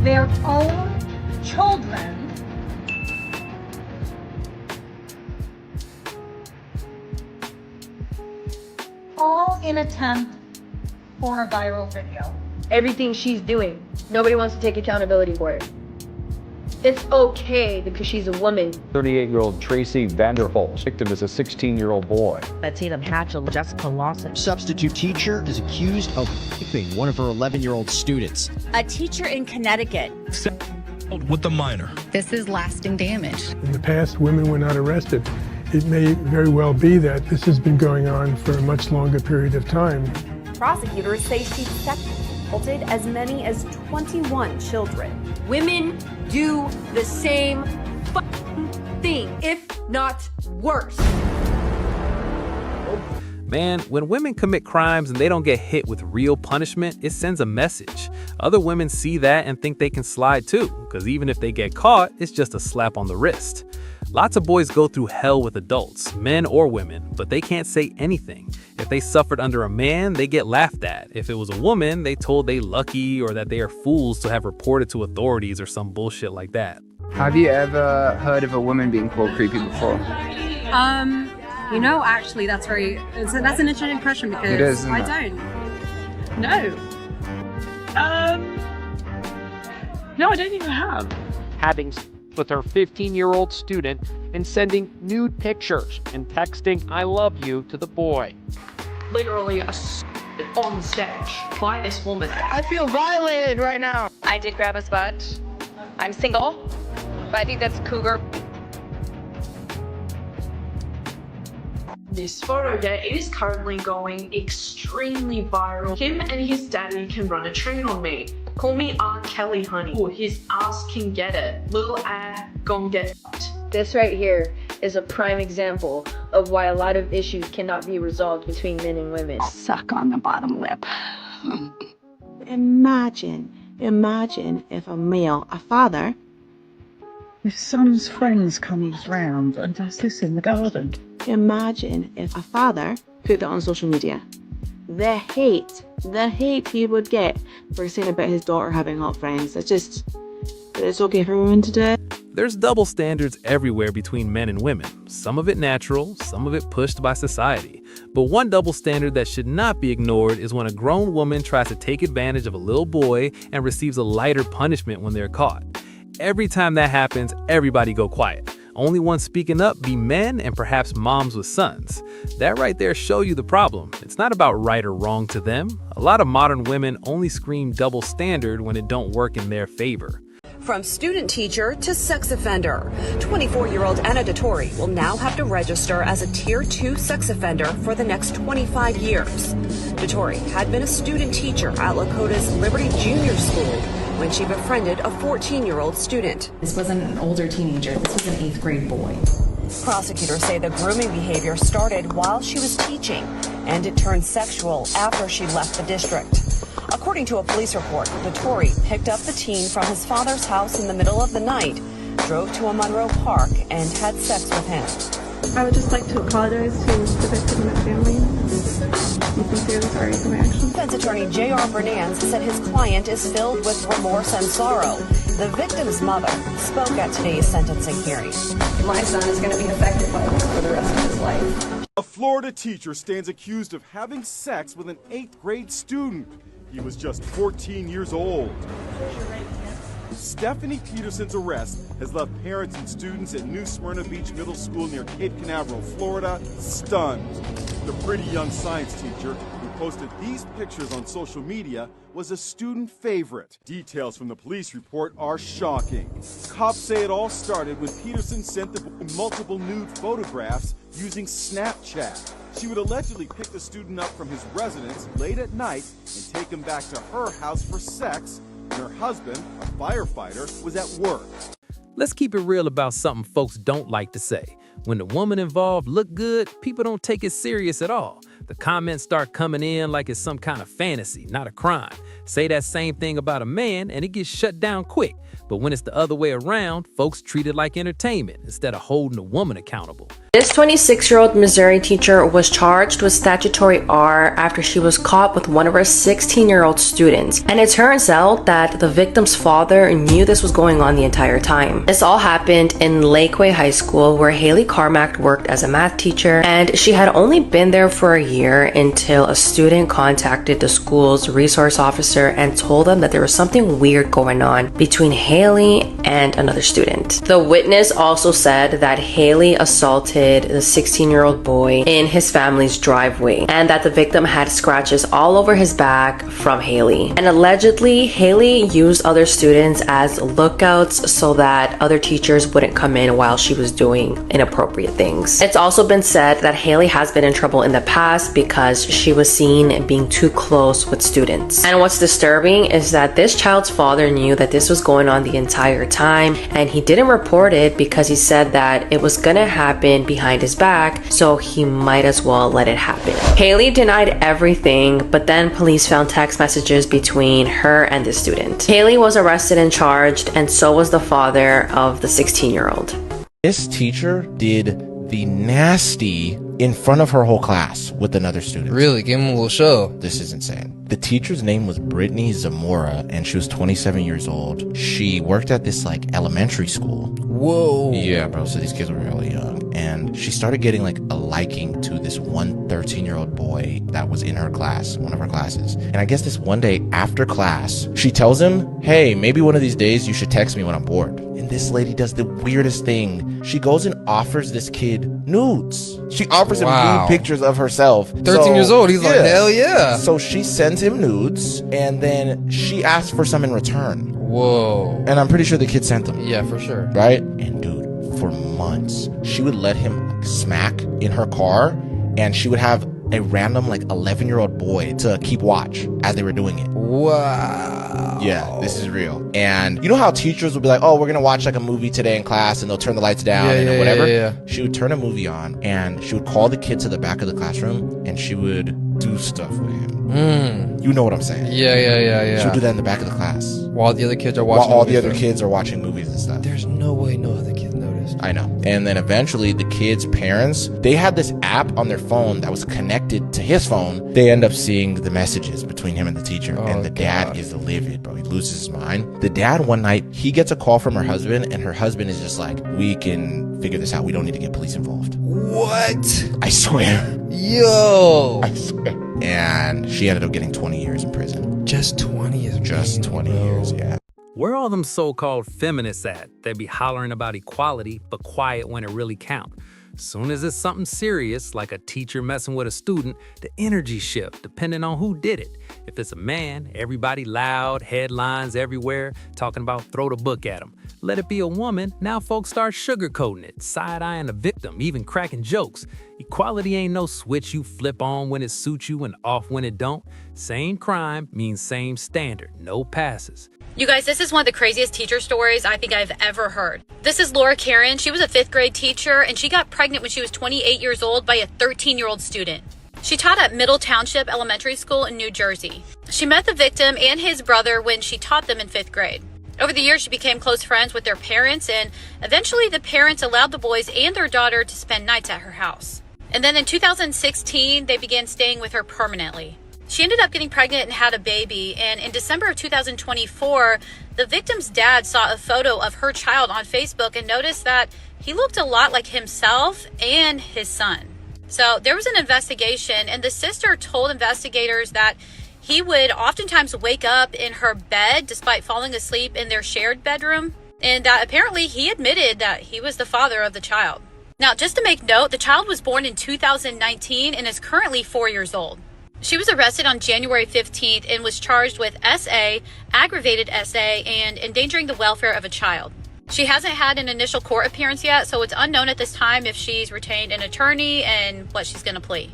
their own children all in attempt for a viral video. Everything she's doing, nobody wants to take accountability for it. It's okay because she's a woman. 38-year-old Tracy Vanderholt. Victim is a 16-year-old boy. Tatum Hatchell, Jessica Lawson. Substitute teacher is accused of raping one of her 11-year-old students. A teacher in Connecticut. With the minor. This is lasting damage. In the past, women were not arrested. It may very well be that this has been going on for a much longer period of time. Prosecutors say she assaulted as many as 21 children. Women do the same thing, if not worse. Man, when women commit crimes and they don't get hit with real punishment, it sends a message. Other women see that and think they can slide too, because even if they get caught, it's just a slap on the wrist. Lots of boys go through hell with adults, men or women, but they can't say anything. If they suffered under a man, they get laughed at. If it was a woman, they told they lucky or that they are fools to have reported to authorities or some bullshit like that. Have you ever heard of a woman being called creepy before? You know, actually, that's an interesting question because it is, I don't. No. No, I don't think I have. Having with her 15-year-old student and sending nude pictures and texting "I love you" to the boy. Literally on stage by this woman. I feel violated right now. I did grab his butt. I'm single, but I think that's cougar. This photo, yeah, it is currently going extremely viral. Him and his daddy can run a train on me. Call me R. Kelly, honey. Ooh, his ass can get it. Little ass gon' get it. This right here is a prime example of why a lot of issues cannot be resolved between men and women. Suck on the bottom lip. Imagine if a father, His son's friends comes round and does this in the garden. imagine if a father put that on social media. The hate he would get for saying about his daughter having hot friends. It's okay for women to do it. There's double standards everywhere between men and women. Some of it natural, some of it pushed by society. But one double standard that should not be ignored is when a grown woman tries to take advantage of a little boy and receives a lighter punishment when they're caught. Every time that happens, everybody go quiet. Only ones speaking up be men and perhaps moms with sons. That right there show you the problem. It's not about right or wrong to them. A lot of modern women only scream double standard when it don't work in their favor. From student teacher to sex offender, 24-year-old Anna Dettori will now have to register as a Tier 2 sex offender for the next 25 years. Dettori had been a student teacher at Lakota's Liberty Junior School when she befriended a 14-year-old student. This wasn't an older teenager. This was an 8th grade boy. Prosecutors say the grooming behavior started while she was teaching, and it turned sexual after she left the district. According to a police report, Dettori picked up the teen from his father's house in the middle of the night, drove to a Monroe Park, and had sex with him. I would just like to apologize to the victim and family. I'm sincerely sorry for my actions. Defense attorney J.R. Bernanz said his client is filled with remorse and sorrow. The victim's mother spoke at today's sentencing hearing. My son is going to be affected by this for the rest of his life. A Florida teacher stands accused of having sex with an 8th grade student. He was just 14 years old. Stephanie Peterson's arrest has left parents and students at New Smyrna Beach Middle School near Cape Canaveral, Florida, stunned. The pretty young science teacher who posted these pictures on social media was a student favorite. Details from the police report are shocking. Cops say it all started when Peterson sent the boy multiple nude photographs using Snapchat. She would allegedly pick the student up from his residence late at night and take him back to her house for sex when her husband, a firefighter, was at work. Let's keep it real about something folks don't like to say. When the woman involved look good, people don't take it serious at all. The comments start coming in like it's some kind of fantasy, not a crime. Say that same thing about a man and it gets shut down quick. But when it's the other way around, folks treat it like entertainment instead of holding a woman accountable. This 26-year-old Missouri teacher was charged with statutory R after she was caught with one of her 16-year-old students. And it turns out that the victim's father knew this was going on the entire time. This all happened in Lakeway High School, where Haley Carmack worked as a math teacher, and she had only been there for a year until a student contacted the school's resource officer and told them that there was something weird going on between Haley and another student. The witness also said that Haley assaulted the 16-year-old boy in his family's driveway, and that the victim had scratches all over his back from Haley. And allegedly, Haley used other students as lookouts so that other teachers wouldn't come in while she was doing inappropriate things. It's also been said that Haley has been in trouble in the past because she was seen being too close with students. And what's disturbing is that this child's father knew that this was going on the entire time, and he didn't report it because he said that it was gonna happen behind his back, so he might as well let it happen. Haley denied everything, but then police found text messages between her and the student. Haley was arrested and charged, and so was the father of the 16-year-old. This teacher did the nasty in front of her whole class with another student. Really? Give him a little show. This is insane. The teacher's name was Brittany Zamora, and she was 27 years old. She worked at this like elementary school. Whoa. Yeah, bro. So these kids were really young. And she started getting like a liking to this one 13-year-old boy that was in her class, one of her classes. And I guess this one day after class, she tells him, hey, maybe one of these days you should text me when I'm bored. And this lady does the weirdest thing. She goes and offers this kid nudes. She offers him nude pictures of herself. 13 years old. He's like, hell yeah. So she sends him nudes, and then she asks for some in return. Whoa. And I'm pretty sure the kid sent them. Yeah, for sure. Right? And dude, for months, she would let him smack in her car, and she would have a random like 11-year-old boy to keep watch as they were doing it. Wow. Yeah, this is real. And you know how teachers would be like, oh, we're gonna watch like a movie today in class, and they'll turn the lights down and whatever. Yeah. She would turn a movie on, and she would call the kid to the back of the classroom, and she would do stuff with him. You know what I'm saying? Yeah. She would do that in the back of the class while the other kids are watching. While all the other kids are watching movies and stuff. There's no way no other kids noticed. I know. And then eventually the kids' parents, they had this app on their phone that was connected to his phone. They end up seeing the messages between him and the teacher. And the dad is livid, bro. He loses his mind. The dad, one night, he gets a call from her husband, and her husband is just like, we can figure this out. We don't need to get police involved. What? I swear. Yo. I swear. And she ended up getting 20 years in prison. Just 20 years. Just 20 years, yeah. Where all them so-called feminists at? They be hollering about equality, but quiet when it really count. Soon as it's something serious, like a teacher messing with a student, the energy shift depending on who did it. If it's a man, everybody loud, headlines everywhere, talking about throw the book at him. Let it be a woman, now folks start sugarcoating it, side-eyeing the victim, even cracking jokes. Equality ain't no switch you flip on when it suits you and off when it don't. Same crime means same standard, no passes. You guys, this is one of the craziest teacher stories I think I've ever heard. This is Laura Karen. She was a 5th grade teacher, and she got pregnant when she was 28 years old by a 13-year-old student. She taught at Middle Township Elementary School in New Jersey. She met the victim and his brother when she taught them in 5th grade. Over the years, she became close friends with their parents, and eventually the parents allowed the boys and their daughter to spend nights at her house. And then in 2016, they began staying with her permanently. She ended up getting pregnant and had a baby, and in December of 2024, the victim's dad saw a photo of her child on Facebook and noticed that he looked a lot like himself and his son. So there was an investigation, and the sister told investigators that he would oftentimes wake up in her bed despite falling asleep in their shared bedroom, and that apparently he admitted that he was the father of the child. Now, just to make note, the child was born in 2019 and is currently 4 years old. She was arrested on January 15th and was charged with SA, aggravated SA, and endangering the welfare of a child. She hasn't had an initial court appearance yet, so it's unknown at this time if she's retained an attorney and what she's going to plea.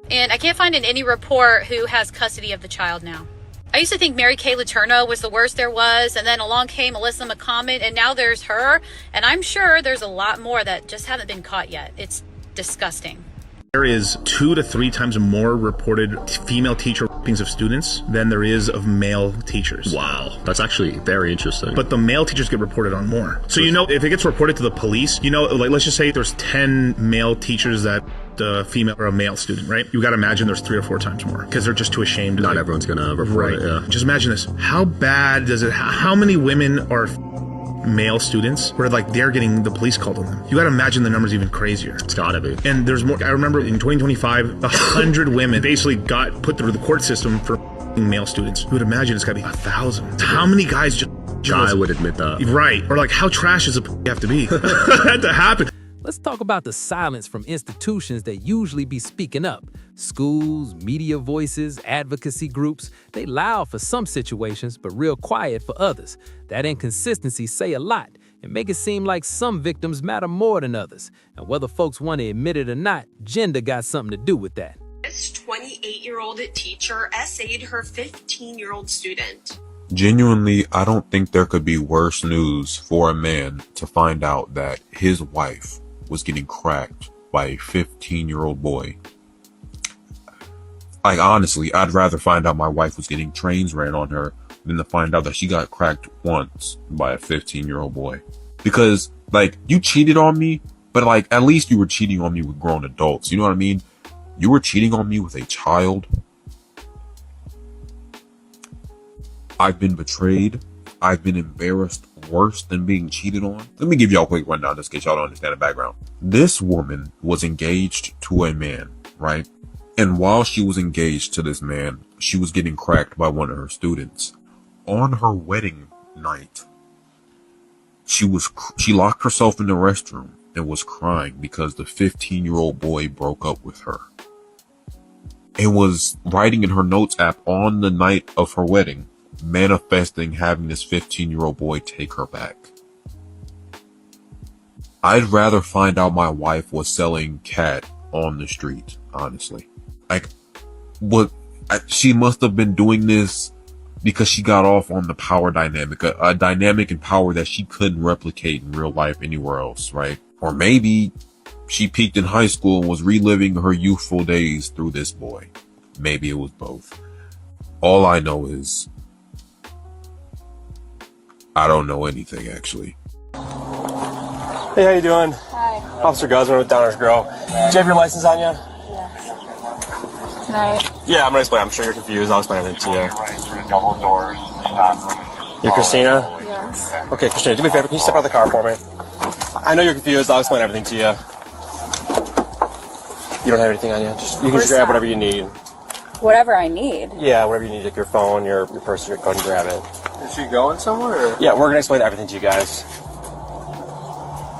And I can't find in any report who has custody of the child now. I used to think Mary Kay Letourneau was the worst there was, and then along came Alyssa McCommon, and now there's her, and I'm sure there's a lot more that just haven't been caught yet. It's disgusting. There is 2 to 3 times more reported female teacher rapings of students than there is of male teachers. Wow, that's actually very interesting. But the male teachers get reported on more. So you know, if it gets reported to the police, you know, like let's just say there's 10 male teachers that a female or a male student, right? You got to imagine there's 3 or 4 times more because they're just too ashamed. Not everyone's gonna report it. Yeah. Just imagine this. How bad does it? How many women are male students where like they're getting the police called on them? You got to imagine the number's even crazier. It's gotta be. And there's more. I remember in 2025, 100 women basically got put through the court system for male students. You would imagine it's got to be 1,000. How many guys just? I would admit that. Right. Or like, how trash does it have to be for that to happen? Let's talk about the silence from institutions that usually be speaking up. Schools, media voices, advocacy groups, they loud for some situations, but real quiet for others. That inconsistency say a lot and make it seem like some victims matter more than others. And whether folks want to admit it or not, gender got something to do with that. This 28-year-old teacher essayed her 15-year-old student. Genuinely, I don't think there could be worse news for a man to find out that his wife was getting cracked by a 15-year-old boy. Like, honestly, I'd rather find out my wife was getting trains ran on her than to find out that she got cracked once by a 15-year-old boy. Because, like, you cheated on me, but, like, at least you were cheating on me with grown adults. You know what I mean? You were cheating on me with a child. I've been betrayed. I've been embarrassed worse than being cheated on. Let me give y'all a quick rundown just in case y'all don't understand the background. This woman was engaged to a man, right? And while she was engaged to this man, she was getting cracked by one of her students. On her wedding night, she locked herself in the restroom and was crying because the 15-year-old boy broke up with her. And was writing in her notes app on the night of her wedding, manifesting having this 15-year-old boy take her back. I'd rather find out my wife was selling cat on the street, honestly. Like, she must have been doing this because she got off on the power dynamic, a dynamic and power that she couldn't replicate in real life anywhere else, right? Or maybe she peaked in high school and was reliving her youthful days through this boy. Maybe it was both. All I know is I don't know anything, actually. Hey, how you doing? Hi. Officer Guzman with Downers Grove. Do you have your license on you? Can I? Yeah, I'm gonna explain. I'm sure you're confused. I'll explain everything to you. You're Christina? Yes. Okay, Christina, do me a favor. Can you step out of the car for me? I know you're confused. I'll explain everything to you. You don't have anything on you? You can just grab whatever you need. Whatever I need. Yeah, whatever you need, like your phone, your purse, go ahead and grab it. Is she going somewhere? Or? Yeah, we're gonna explain everything to you guys.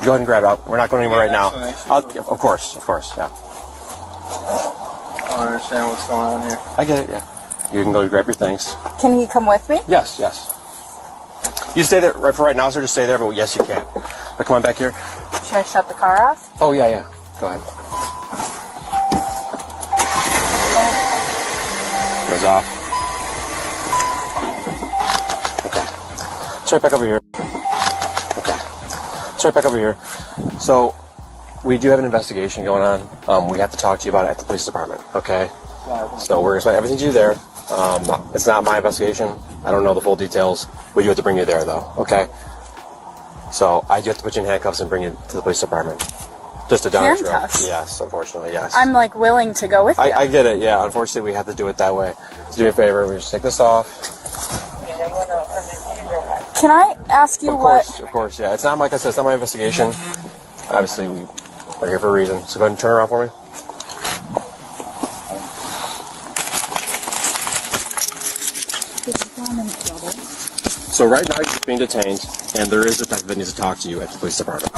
Go ahead and grab it out. We're not going anywhere right now. Of course, yeah. I don't understand what's going on here. I get it, yeah. You can go grab your things. Can he come with me? Yes. You stay there for right now, sir. Just stay there, but yes, you can. But come on back here. Should I shut the car off? Oh, yeah. Go ahead. Goes off. Okay. It's right back over here. It's right back over here. So, we do have an investigation going on. We have to talk to you about it at the police department, okay? So we're going to explain everything to you there. It's not my investigation. I don't know the full details. We do have to bring you there, though, okay? So I do have to put you in handcuffs and bring you to the police department. Just a Downers Grove. Handcuffs? Yes, unfortunately, yes. I'm like willing to go with you. I get it, yeah. Unfortunately, we have to do it that way. So do me a favor. We just take this off. Can I ask you Of course, yeah. It's not, like I said, it's not my investigation. Obviously, we're here for a reason. So go ahead and turn around for me. So right now you're being detained, and there is a detective that needs to talk to you at the police department.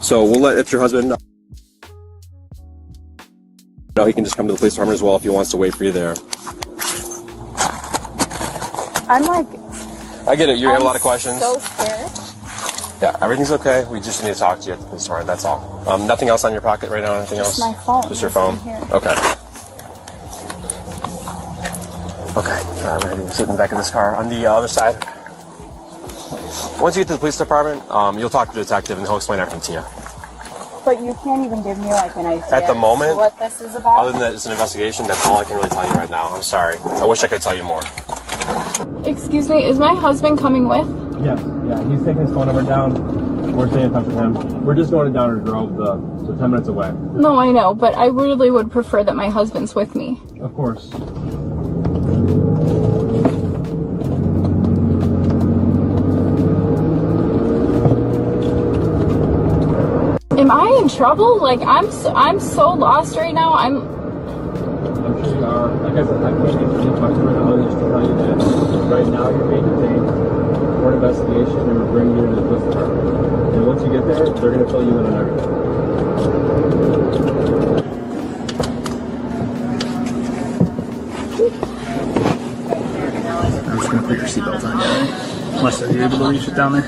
So we'll let, if your husband know, he can just come to the police department as well if he wants to wait for you there. I'm like... I get it, you have a lot of questions. So scared. Yeah, everything's okay. We just need to talk to you at the police department, that's all. Nothing else on your pocket right now, anything else? Just my phone. Just your phone? Here. Okay. Okay, we're going to sit in the back of this car. On the other side. Once you get to the police department, you'll talk to the detective and he'll explain everything to you. But you can't even give me like an idea At the moment, what this is about? other than that it's an investigation, that's all I can really tell you right now. I'm sorry. I wish I could tell you more. Excuse me, is my husband coming with? Yeah, he's taking his phone number down. We're staying in touch with him. We're just going to Downers Grove, so 10 minutes away. No, I know, but I really would prefer that my husband's with me. Of course. Am I in trouble? Like, I'm so lost right now. I'm sure you are. Like I said, I can't get any question right now. Just to tell you that right now you're being detained for an investigation and we're bringing you to the police department. And once you get there, they're going to fill you in on everything. I'm just going to put your seatbelt on, yeah? Unless you're able to reach it down there.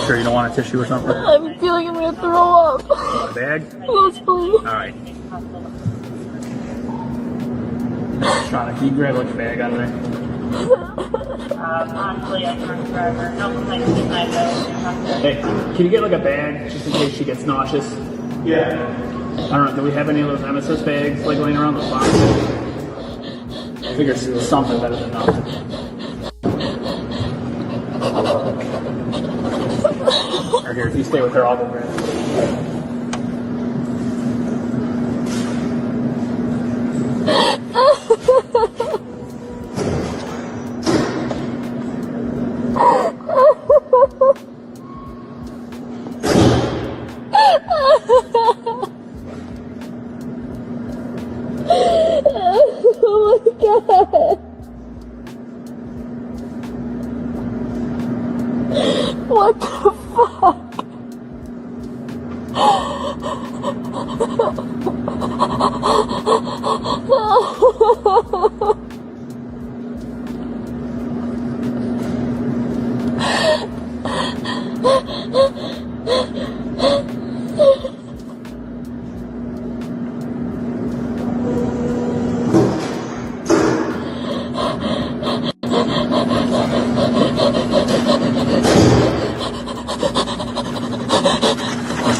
Sure you don't want a tissue or something? I'm feeling I'm gonna throw up. A bag? Yes, please. Alright. Shauna, can you grab like a bag out of there? Honestly, I can't forever. No complaints tonight, though. Hey, can you get like a bag just in case she gets nauseous? Yeah. I don't know, do we have any of those MSS bags like laying around the farm? I figure it's something better than nothing. Or here, if you stay with her, I'll go grab it. Oh my god. What the fuck?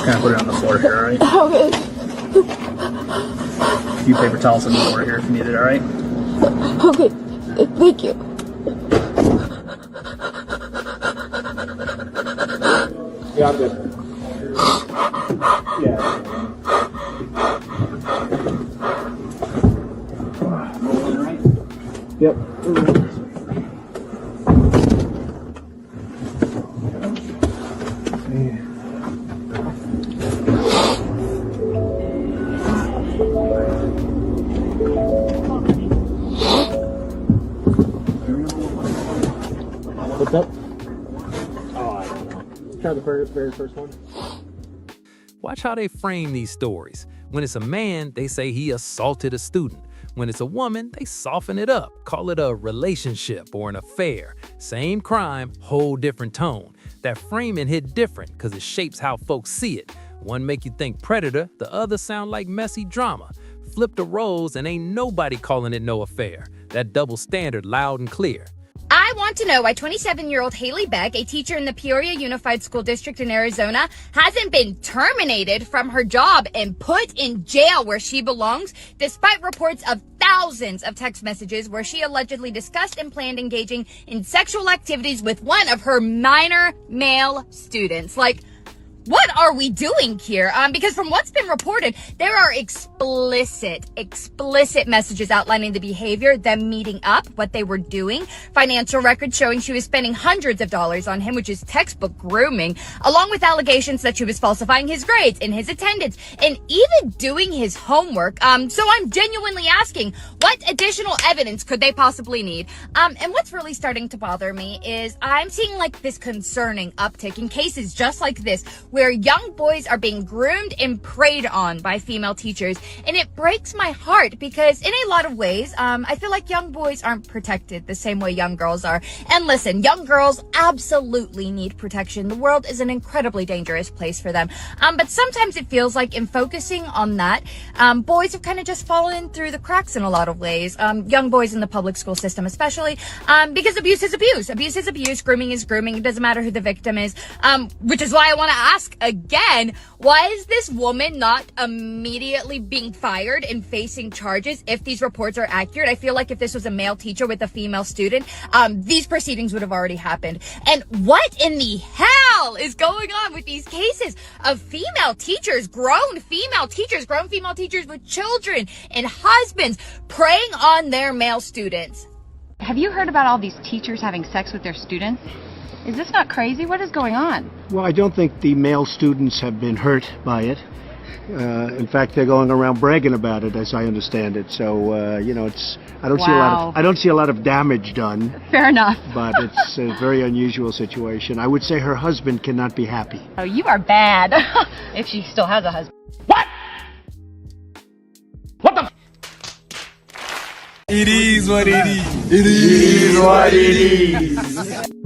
Kind of put it on the floor here, alright? Okay. A few paper towels on the floor here if you need it, alright? Okay. Thank you. Yeah, I'm good. Yeah. Yep. What's up? Oh, I don't know. Try the very first one. Watch how they frame these stories. When it's a man, they say he assaulted a student. When it's a woman, they soften it up, call it a relationship or an affair. Same crime, whole different tone. That framing hit different because it shapes how folks see it. One make you think predator, the other sound like messy drama. Flip the roles and ain't nobody calling it no affair. That double standard loud and clear. I want to know why 27-year-old Haley Beck, a teacher in the Peoria Unified School District in Arizona, hasn't been terminated from her job and put in jail where she belongs, despite reports of thousands of text messages where she allegedly discussed and planned engaging in sexual activities with one of her minor male students. Like, what are we doing here? Because from what's been reported, there are explicit messages outlining the behavior, them meeting up, what they were doing, financial records showing she was spending hundreds of dollars on him, which is textbook grooming, along with allegations that she was falsifying his grades and his attendance, and even doing his homework. So I'm genuinely asking, what additional evidence could they possibly need? And what's really starting to bother me is I'm seeing like this concerning uptick in cases just like this, where young boys are being groomed and preyed on by female teachers. And it breaks my heart because in a lot of ways, I feel like young boys aren't protected the same way young girls are. And listen, young girls absolutely need protection. The world is an incredibly dangerous place for them. But sometimes it feels like in focusing on that, boys have kind of just fallen through the cracks in a lot of ways. Young boys in the public school system especially, because abuse is abuse. Abuse is abuse. Grooming is grooming. It doesn't matter who the victim is. Which is why I want to ask again, why is this woman not immediately being fired and facing charges if these reports are accurate? I feel like if this was a male teacher with a female student, these proceedings would have already happened. And what in the hell is going on with these cases of female teachers, grown female teachers with children and husbands preying on their male students? Have you heard about all these teachers having sex with their students? Is this not crazy? What is going on? Well, I don't think the male students have been hurt by it. In fact, they're going around bragging about it, as I understand it. So, I don't see a lot of damage done. Fair enough. But it's a very unusual situation. I would say her husband cannot be happy. Oh, you are bad. If she still has a husband. It is what it is. It is what it is.